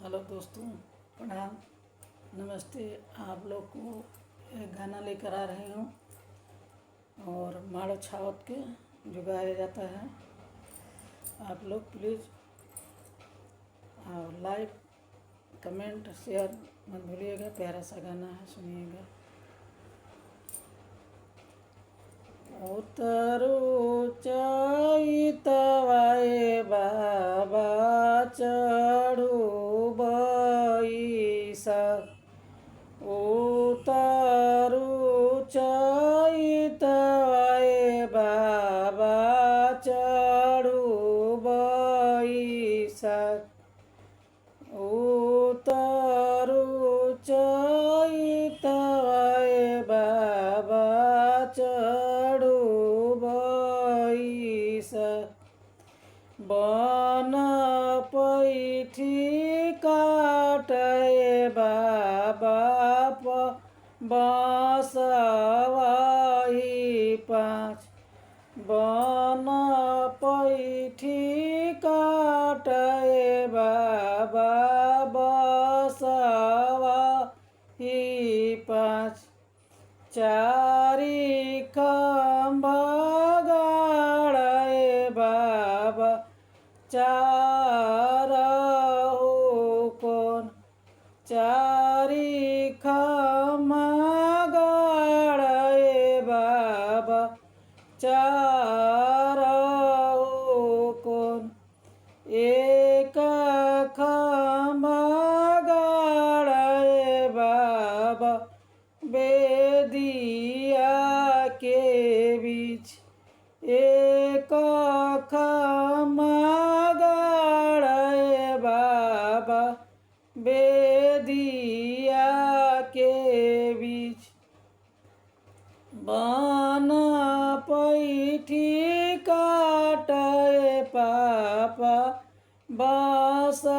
Hello दोस्तों, प्रणाम, नमस्ते। आप लोग को एक गाना लेकर आ रही हूँ और माड़ो छावत के जो गाया जाता है। आप लोग प्लीज़ लाइक कमेंट शेयर मत भूलिएगा। प्यारा सा गाना है, सुनिएगा। उतरू चैतवाए बाबा चढ़ू बैसख। उतरू चैतवाए बाबा चढ़ू बैसख। उतरू चैतवाए बाबा चढ़ू बैसख। बन पैठी काटे बाबा बसवाही पाँच। बन पैठी काटे बाबा बसवाही पाँच। चारि खम्भा गाड़े बाबा चारहु कोन। चारि खम्भा गाड़े बाबा चारहु कोन। एक खम्भा गाड़े बाबा बेदिया के बीच। एक खम्भा गाड़े बाबा बेदिया के बीच। बन पैठी काटे पापा बसवाई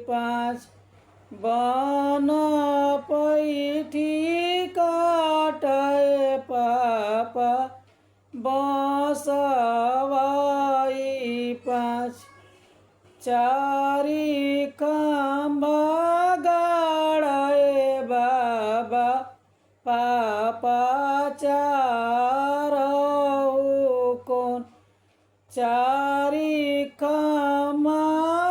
पाँच। बन पैठी काटे पापा बसवाई पाँच। चारि खम्भा गाड़े बाबा पापा चारहु कोन। चारि खम्भा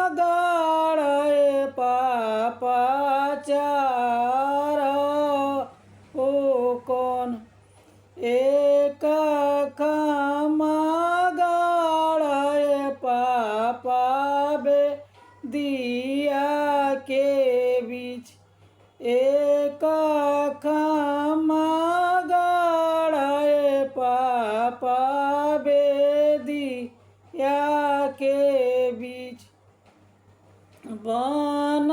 गाड़े पापा चारहु कोन। एक खम्भा गाड़े पापा बेदिया के बीच। एक खम्भा गाड़े पापा बेदिया के बीच। बन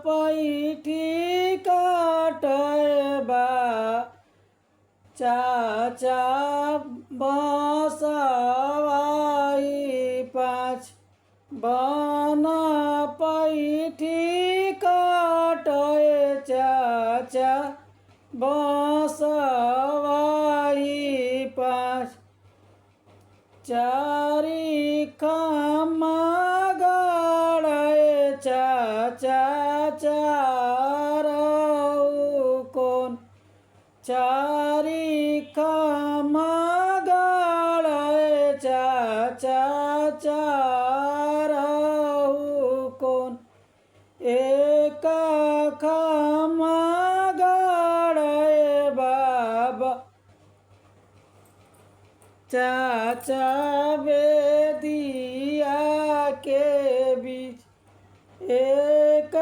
पैठी काटे बा चाचा बसवाई पाँच। बन पैठी काटे चाचा बसवाई पाँच। चारि खम्भा गाड़े चाचा चारहु कोन। चारि खम्भा गाड़े चाचा चारहु कोन। एक खम्भा गाड़े बाबा चाचा बेदिया के बीच। एक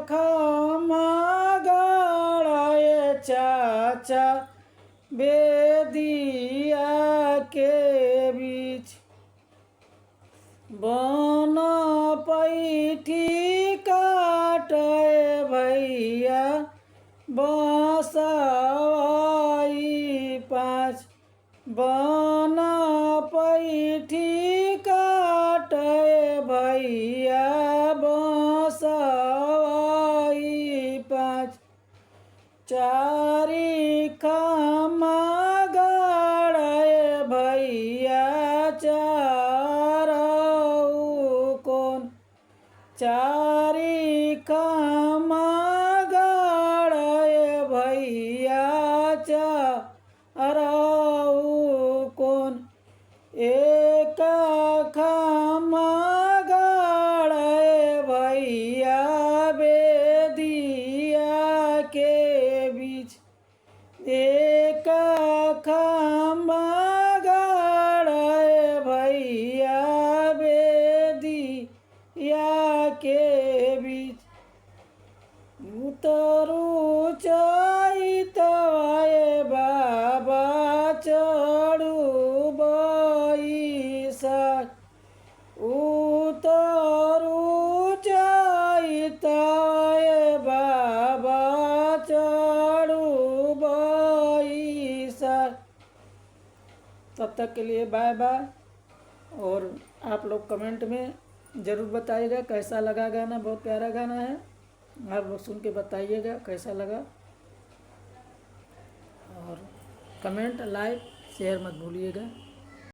खम्भा गाड़े चाचा बेदिया के बीच। बन पैठी काटे भैया बसवाई पाँच। बन पैठी काटे भैया बसवाई पाँच। चारि खम्भा गाड़े भैया चारहु कोन। चारी खामा गाड़े भैया चारऊ कोन एक खामा गाड़े भैया बेदिया के बीच एक खामा गाड़े भैया बेदिया के बीच उतरू चैतवाए बाबा चढ़ू बैसाख उतरू चैतवाए बाबा चढ़ू बैसाख। तब तक के लिए बाय बाय। और आप लोग कमेंट में ज़रूर बताइएगा कैसा लगा गाना। बहुत प्यारा गाना है, आप लोग सुन के बताइएगा कैसा लगा। और कमेंट लाइक शेयर मत भूलिएगा।